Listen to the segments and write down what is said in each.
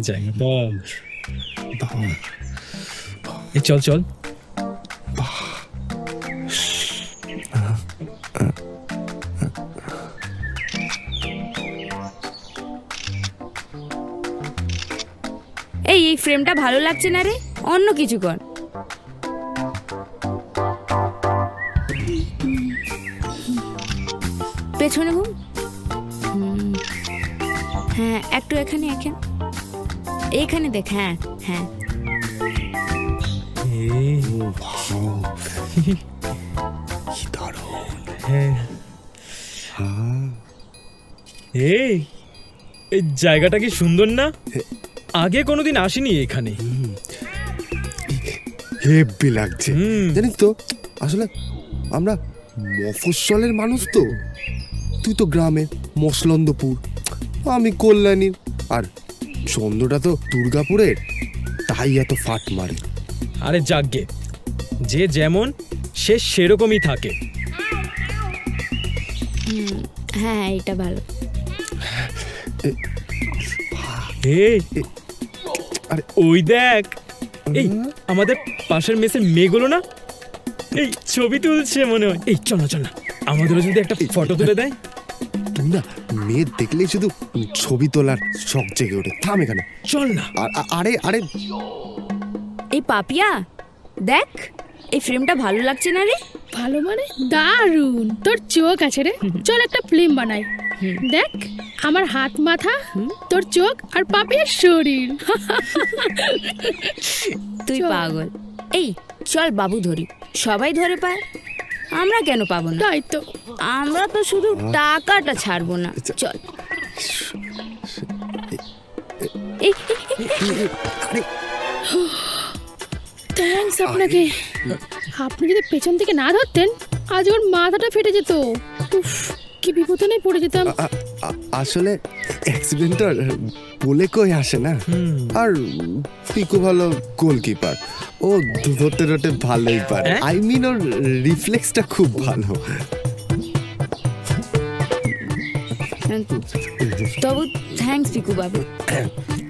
জায়গাটা এই চল চল। এই ফ্রেমটা ভালো লাগছে না রে, অন্য কিছু কর। পেছনে ঘুম। হ্যাঁ একটু এখানে এখানে দেখ। হ্যাঁ হ্যাঁ এই জায়গাটা কি সুন্দর না? আগে কোনোদিন আসিনি এখানে। হেব্বি লাগছে জানিস তো। আসলে আমরা মফস্বলের মানুষ তো। তুই তো গ্রামের মসলন্দপুর, আমি কল্যাণীর, আর চন্দ্রটা তো দুর্গাপুরের, তাই এত ফাট মারে। আরে যাগ্গে, যে যেমন সে সেরকমই থাকে। হ্যাঁ এটা ভালো। আরে ওই দেখ, এই আমাদের পাশের মেসের মেয়েগুলো না, এই ছবি তুলছে মনে হয়। এই চল না চল না, আমাদেরও যদি একটা ফটো তুলে দেয়। তুই না মেয়ে দেখলেই শুধু ছবি তোলার শখ জেগে ওঠে। থাম এখানে, চল না। আরে আরে এই পাপিয়া দেখ, এই ফ্রেমটা ভালো লাগছে না রে? ভালো মানে দারুণ, তোর চোখ আছে রে। চল একটা ফিল্ম বানাই। দেখ আমার হাত মাথা, তোর চোখ আর পাপিয়ার শরীর। তুই পাগল। এই চল বাবু ধরি, সবাই ধরে পায়, আমরা কেন পাবো না? তাই তো, আমরা তো শুধু টাকাটা ছাড়বো না। চল। থ্যাঙ্কস আপনাকে। আপনি যদি পেছন থেকে না ধরতেন আজ ওর মাথাটা ফেটে যেত। উফ, কি বিপদে নেই পড়ে যেতাম। আসলে অ্যাক্সিডেন্টটা বলে কই আসে না। আর পিকু ভালো গোলকিপার, ও ধরতে ধরতে ভালোই পারে। আই মিন ওর রিফ্লেক্সটা খুব ভালো। তবু থ্যাঙ্কস পিকু বাবু।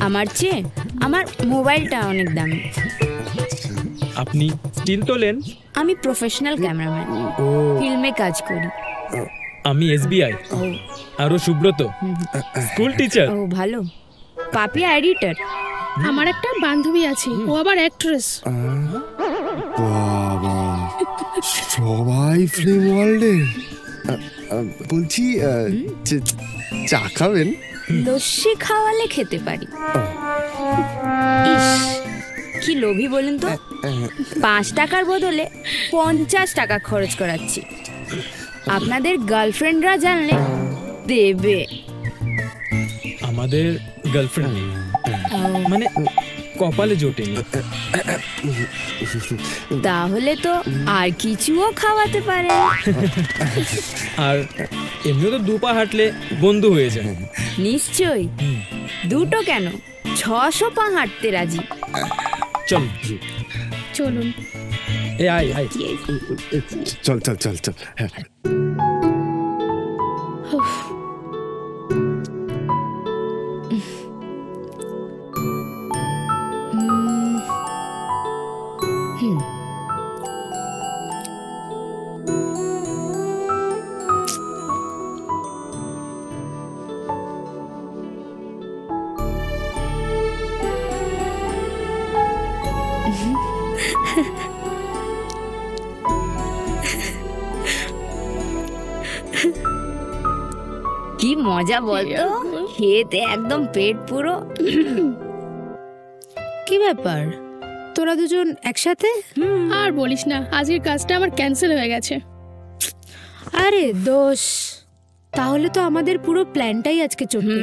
আমার চেয়ে আমার মোবাইলটা অনেক দামি। আপনি স্টিল তোলেন? আমি প্রফেশনাল ক্যামেরাম্যান, ফিল্মে কাজ করি। আমি এসবিআই। আরো সুব্রত স্কুল টিচার। ও ভালো। পাপিয়া এডিটর। আমার একটা বান্ধবী আছে, ও আবার অ্যাক্ট্রেস। বাবা, সবাই ফিল্ম ওয়ার্ল্ডে। বলছি চা খাবেন? লস্যি খাওয়ালে খেতে পারি। ইস কি লোভী বলেন তো, 5 টাকার বদলে 50 টাকা খরচ করাচ্ছি। আপনাদের গার্লফ্রেন্ডরা জানলে দেবে। আমাদের গার্লফ্রেন্ড মানে কপালে জোটেনি। তাহলে তো আর কিছুও খাওয়াতে পারে। আর এমনিও তো 2 পা হাঁটলে বন্ধু হয়ে যায়। নিশ্চয়ই, 2টো কেন 600 পা হাঁটতে রাজি। চল চলুন। এ আয় আয়। চল চল চল চল। হ্যাঁ কি মজা বলতো, খেতে একদম পেট পুরো। কি ব্যাপার, তোরা দুজন একসাথে? আর বলিস না, আজকের কাজটা আমার ক্যান্সেল হয়ে গেছে। আরে দোষ, তাহলে তো আমাদের পুরো প্ল্যানটাই আজকে চলবে।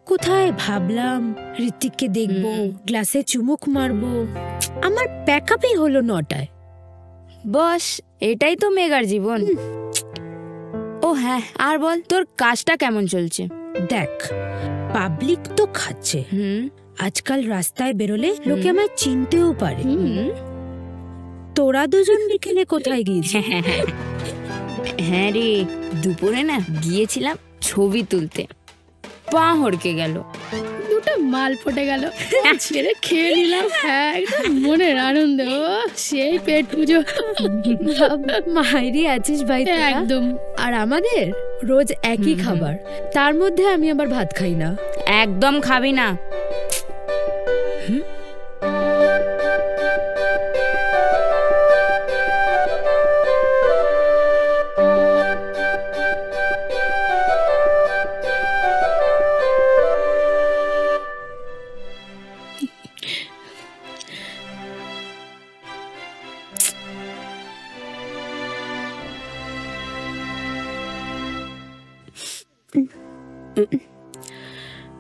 কোথায় ভাবলাম ঋত্বিককে দেখবো, গ্লাসে চুমুক মারবো, আমার প্যাকআপই হলো 9টায়। বস এটাই তো মেগার জীবন। ও হ্যাঁ, আর বল তোর কাজটা কেমন চলছে? দেখ, পাবলিক তো খাচ্ছে, আজকাল রাস্তায় বেরোলে লোকে আমায় চিনতেও পারে। তোরা দুজন বিকেলে কোথায় গিয়েছিস? হ্যাঁ রে, দুপুরে না গিয়েছিলাম ছবি তুলতে, পা হড়কে গেল। 2টা একটা মাল ফুটে গেল, ছেড়ে খেয়ে নিলাম। হ্যাঁ, একদম মনের আনন্দ, সেই পেট পুজো। মায়েরই আছিস ভাই তোরা। একদম। আর আমাদের রোজ একই খাবার, তার মধ্যে আমি আবার ভাত খাই না। একদম খাবি না।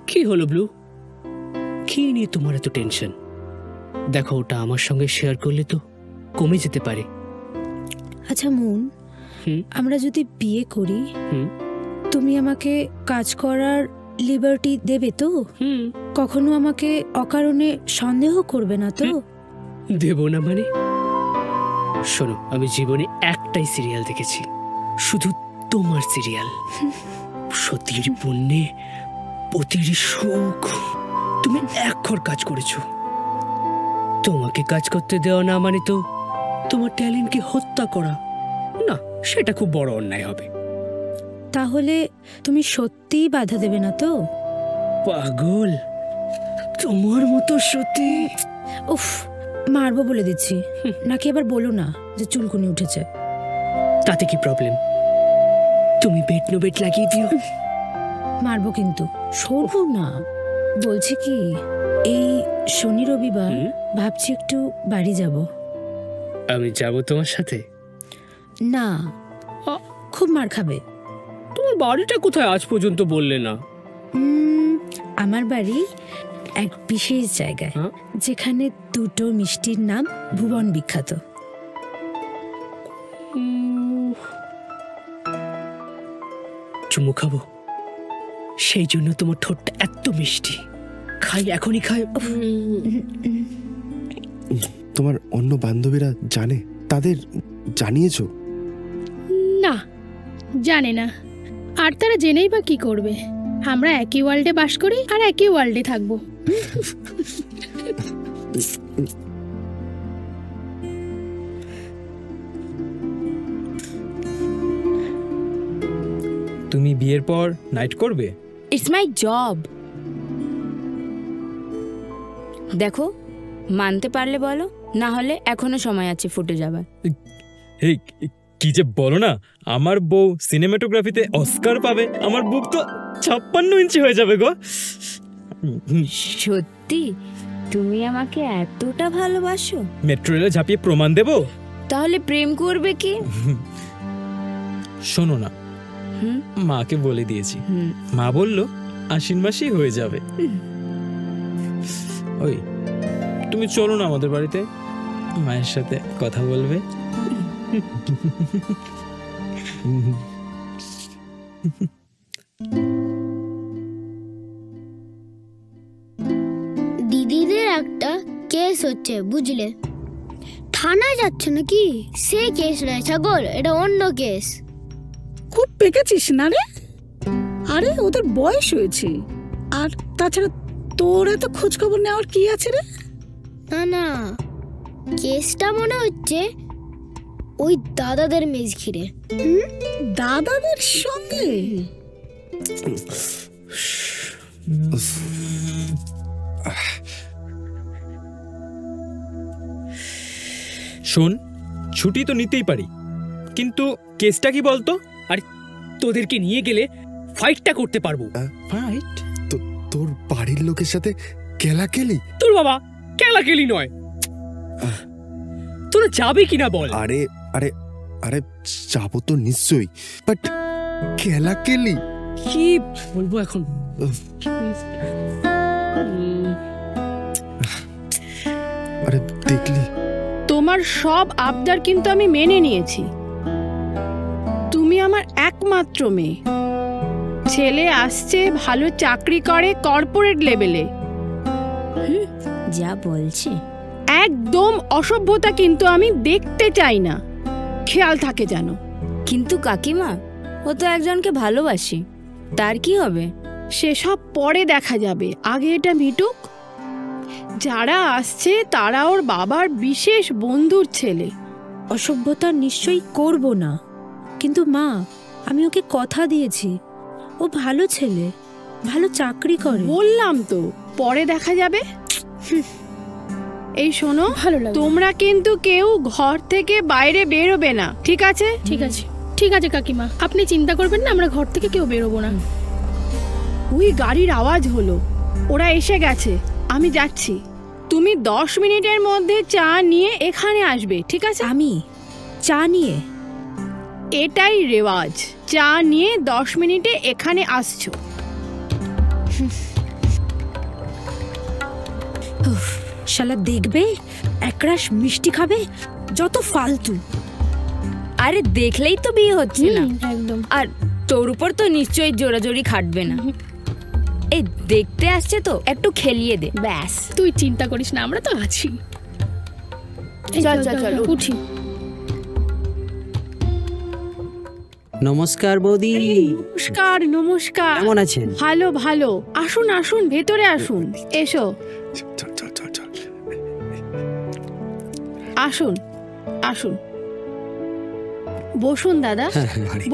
কি হলো ব্লু? কি নিয়ে তোমার এত টেনশন? দেখো, ওটা আমার সঙ্গে শেয়ার করলে তো কমে যেতে পারে। আচ্ছা মুন, হুম? আমরা যদি বিয়ে করি, হুম? তুমি আমাকে কাজ করার লিবার্টি দেবে তো? হুম। কখনো আমাকে অকারণে সন্দেহ করবে না তো? দেব না মানে? শোনো, আমি জীবনে একটাই সিরিয়াল দেখেছি, শুধু তোমার সিরিয়াল। সতীর পুণ্যে পতির সুখ। তুমি এক ঘর কাজ করেছো, তোমাকে কাজ করতে দেওয়া না মানে তো তোমার ট্যালেন্টকে হত্যা করা না, সেটা খুব বড় অন্যায় হবে। তাহলে তুমি সত্যিই বাধা দেবে না তো? পাগল, তোমার মতো সতী। উফ, মারবো বলে দিচ্ছি, নাকি এবার বলো না যে চুলকুনি উঠেছে। তাতে কি প্রবলেম? তুমি বেট নো বেট লাগিয়ে দিও। মারবো কিন্তু সরবো না। বলছি কি, এই শনি রবিবার ভাবছি একটু বাড়ি যাব। আমি যাব তোমার সাথে? না, খুব মার খাবে। তোমার বাড়িটা কোথায় আজ পর্যন্ত বললে না? আমার বাড়ি এক বিশেষ জায়গায়, হ্যাঁ? যেখানে দুটো মিষ্টির নাম ভুবন বিখ্যাত। চুমু খাবো, সেই জন্য তোমার ঠোঁটটা এত মিষ্টি। খাই, এখনই খাই। তোমার অন্য বান্ধবীরা জানে? তাদের জানিয়েছো? না, জানে না। আর তারা জেনেই বা কি করবে? আমরা একই ওয়ার্ল্ডে বাস করি আর একই ওয়ার্ল্ডে থাকবো। তুমি বিয়ের পর নাইট করবে? It's my job. দেখো, মানতে পারলে বলো, না হলে এখনো সময় আছে ফুটে যাবার। এই কি যে বলো না, আমার বউ সিনেমাটোগ্রাফিতে অস্কার পাবে, আমার বুক তো 56 ইঞ্চি হয়ে যাবে গো। সত্যি তুমি আমাকে এতটা ভালোবাসো? মেট্রো রেলে ঝাঁপিয়ে প্রমাণ দেব? তাহলে প্রেম করবে কি? শোনো না, হুম? মাকে বলে দিয়েছি। হুম। মা বলল আশ্বিন মাসেই হয়ে যাবে। ওই তুমি চলো না আমাদের বাড়িতে, মায়ের সাথে কথা বলবে। দিদিদের একটা কেস হচ্ছে, বুঝলে? থানায় যাচ্ছে নাকি? সে কেস নয় ছাগল, এটা অন্য কেস। খুব পেকেছিস না রে? আরে ওদের বয়স হয়েছে, আর তাছাড়া তোর এত খোঁজ খবর নেওয়ার কি আছে রে? না না, কেসটা মনে হচ্ছে ওই দাদাদের মেজ ঘিরে। দাদাদের সঙ্গে? শোন, ছুটি তো নিতেই পারি, কিন্তু কেসটা কি বলতো? আরে তোদেরকে নিয়ে গেলে ফাইটটা করতে পারবো। ফাইট? তোর বাড়ির লোকের সাথে কেলাকেলি? তোর বাবা কেলাকেলি নয়, তোরা যাবে কিনা বল? আরে আরে আরে যাবো তো নিশ্চয়ই, বাট কেলাকেলি কি বলবো এখন? আরে দেখলি, তোমার সব আবদার কিন্তু আমি মেনে নিয়েছি। তুমি আমার একমাত্র মেয়ে। ছেলে আসছে, ভালো চাকরি করে কর্পোরেট লেভেলে। যা বলছে একদম অসভ্যতা কিন্তু আমি দেখতে চাই না, খেয়াল থাকে যেন। কিন্তু কাকিমা, ও তো একজনকে ভালোবাসে, তার কি হবে? সেসব পরে দেখা যাবে, আগে এটা মিটুক। যারা আসছে তারা ওর বাবার বিশেষ বন্ধুর ছেলে। অসভ্যতা নিশ্চয়ই করব না, কিন্তু মা আমি ওকে কথা দিয়েছি, ও ভালো ছেলে, ভালো চাকরি করে। বললাম তো পরে দেখা যাবে। এই শোনো, তোমরা কিন্তু কেউ ঘর থেকে বাইরে বেরোবে না, ঠিক আছে? ঠিক আছে, ঠিক আছে কাকিমা, আপনি চিন্তা করবেন না, আমরা ঘর থেকে কেউ বেরোবো না। ওই গাড়ির আওয়াজ হলো, ওরা এসে গেছে, আমি যাচ্ছি। তুমি 10 মিনিটের মধ্যে চা নিয়ে এখানে আসবে, ঠিক আছে? আমি চা নিয়ে? এটাই রেওয়াজ, চা নিয়ে 10 মিনিটে এখানে আসছো। শালা দেখবে একরাশ মিষ্টি খাবে, যত ফালতু। আরে দেখলেই তো বিয়ে হচ্ছে না, একদম। আর তোর উপর তো নিশ্চয়ই জোরাজোরি খাটবে না। এই দেখতে আসছে তো, একটু খেলিয়ে দে ব্যাস। তুই চিন্তা করিস না, আমরা তো আছি। চল চল চল উঠি। নমস্কার বৌদি। নমস্কার নমস্কার। কেমন আছেন? ভালো ভালো, আসুন আসুন, ভেতরে আসুন, এসো আসুন আসুন, বসুন দাদা,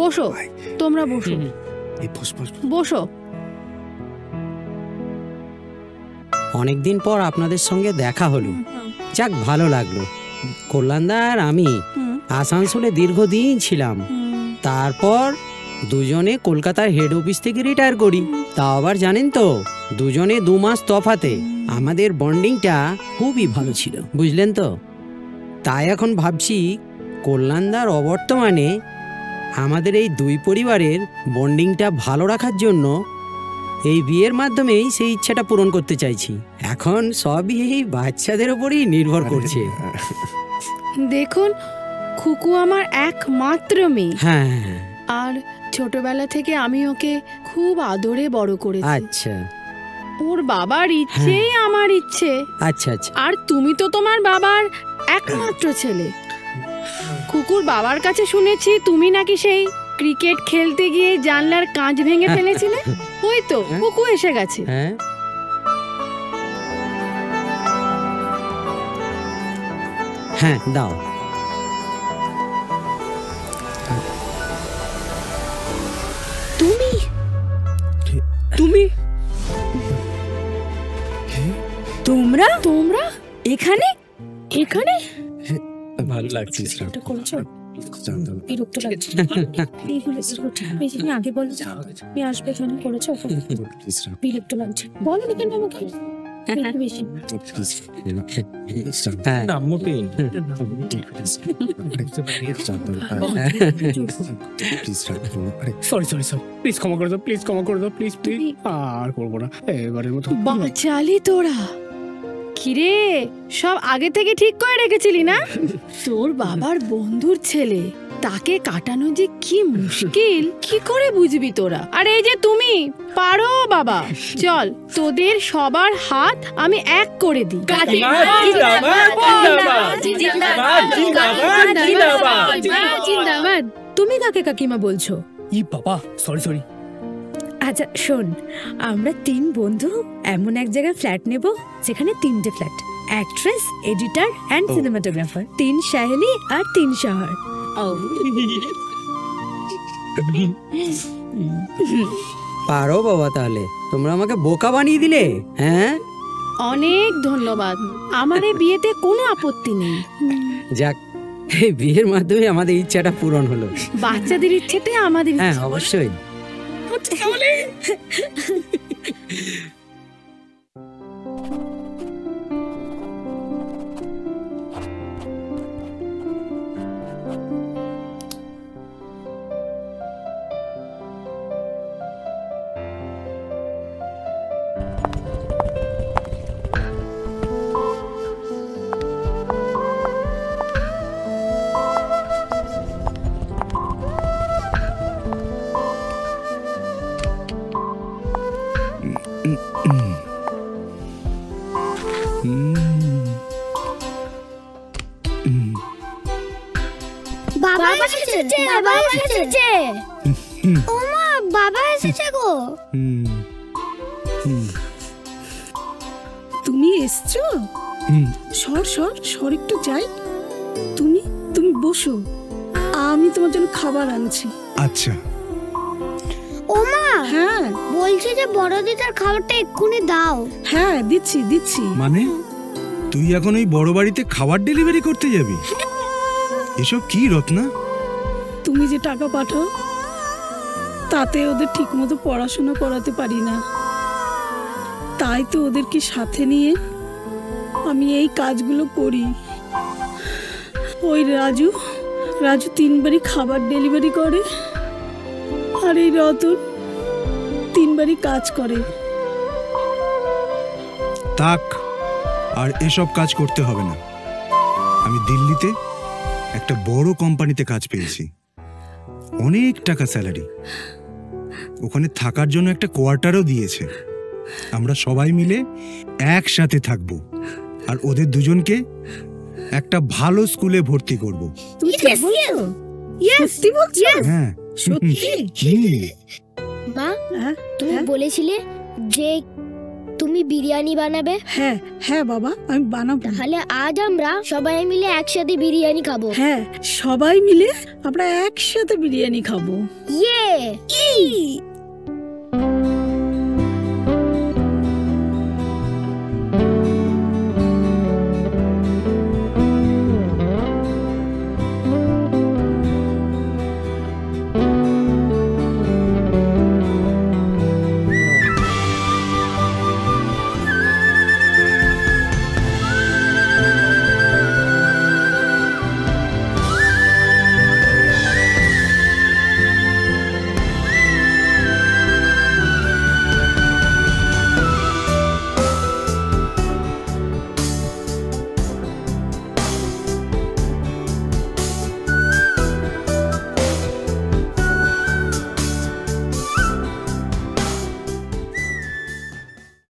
বসো, তোমরা বসো, বসো। অনেকদিন পর আপনাদের সঙ্গে দেখা হলো, যাক ভালো লাগলো। কল্যাণদা আর আমি আসানসোলে দীর্ঘদিন ছিলাম, তারপর দুজনে কলকাতার হেড অফিস থেকে রিটায়ার করি। তা আবার জানেন তো, দুজনে 2 মাস তফাতে। আমাদের বন্ডিংটা খুবই ভালো ছিল, বুঝলেন তো। তাই এখন ভাবছি কল্যাণদার অবর্তমানে আমাদের এই 2 পরিবারের বন্ডিংটা ভালো রাখার জন্য এই বিয়ের মাধ্যমেই সেই ইচ্ছাটা পূরণ করতে চাইছি। এখন সবই এই বাচ্চাদের উপরই নির্ভর করছে। দেখুন, খুকু আমার একমাত্র মেয়ে। হ্যাঁ, আর ছোটবেলা থেকে আমি ওকে খুব আদরে বড় করেছি। আচ্ছা, ওর বাবার ইচ্ছেই আমার ইচ্ছে। আচ্ছা আচ্ছা। আর তুমি তো তোমার বাবার একমাত্র ছেলে। খুকুর বাবার কাছে শুনেছি তুমি নাকি সেই ক্রিকেট খেলতে গিয়ে জানলার কাঁচ ভেঙে ফেলেছিলে। ওই তো খুকু এসে গেছে। হ্যাঁ, হ্যাঁ দাও। তুমি তুমি তোমরা তোমরা এখানে? এখানে ভালো লাগছে। এটা করেছো? বিরক্ত লাগছে। তুমি আগে বলো, তুমি আসবে এখানে, করেছো? বিরক্ত লাগছে, বলো না কেন আমাকে বেশি। হ্যাঁ, না মোটেই না। সরি সরি সরি, প্লিজ ক্ষমা করে দাও, প্লিজ ক্ষমা করে দাও, প্লিজ প্লিজ, আর করবো না এবারের মতো। বাঁচালি তোরা। কিরে, সব আগে থেকে ঠিক করে রেখেছিলি না? তোর বাবার বন্ধুর ছেলে, তাকে কাটানো যে কি মুশকিল, কি করে বুঝবি তোরা? আর এই যে তুমি পারো বাবা, চল তোদের সবার হাত আমি এক করে দিই। জিন্দাবাদ। তুমি কাকে কাকিমা বলছো? ই বাবা, সরি সরি। আচ্ছা শোন, আমরা 3 বন্ধু এমন এক জায়গায় ফ্ল্যাট নেব যেখানে 3টে flat, actress, editor and cinematographer, 3 সাহেলি আর 3 শহর। পারো বাবা, তাহলে তোমরা আমাকে বোকা বানিয়ে দিলে। হ্যাঁ, অনেক ধন্যবাদ, আমার এই বিয়েতে কোনো আপত্তি নেই। যাক, এই বিয়ের মাধ্যমে আমাদের ইচ্ছাটা পূরণ হলো। বাচ্চাদের ইচ্ছেতে আমাদের হ্যাঁ ইচ্ছে। অবশ্যই। বাবা এসেছে, বাবা এসেছে। ওমা, বাবা এসেছে গো। তুমি এসছো? সর সর সর একটু যাই। তুমি তুমি বসো, আমি তোমার জন্য খাবার আনছি। আচ্ছা। ওমা হ্যাঁ বলছি যে বড় দিদার খাবারটা এক্ষুনি দাও। হ্যাঁ দিচ্ছি দিচ্ছি। মানে তুই এখন ওই বড় বাড়িতে খাবার ডেলিভারি করতে যাবি? এসব কি রত্না? তুমি যে টাকা পাঠাও তাতে ওদের ঠিক মতো পড়াশোনা করাতে পারি না, তাই তো ওদেরকে সাথে নিয়ে আমি এই কাজগুলো করি। ওই রাজু 3 বারই খাবার ডেলিভারি করে, আর এই রতন 3 বারই কাজ করে। তাক, আর এসব কাজ করতে হবে না। আমি দিল্লিতে একটা বড় কোম্পানিতে কাজ পেয়েছি, অনেক টাকা স্যালারি। ওখানে থাকার জন্য একটা কোয়ার্টারও দিয়েছে। আমরা সবাই মিলে একসাথে থাকবো, আর ওদের দুজনকে একটা ভালো স্কুলে ভর্তি করব। তুমি ঠিক বলছো? সত্যি বলছো? হ্যাঁ সত্যি? মা তুমি বলেছিলে যে তুমি বিরিয়ানি বানাবে। হ্যাঁ হ্যাঁ বাবা, আমি বানাবো। তাহলে আজ আমরা সবাই মিলে একসাথে বিরিয়ানি খাবো। হ্যাঁ সবাই মিলে আমরা একসাথে বিরিয়ানি খাবো। ইয়ে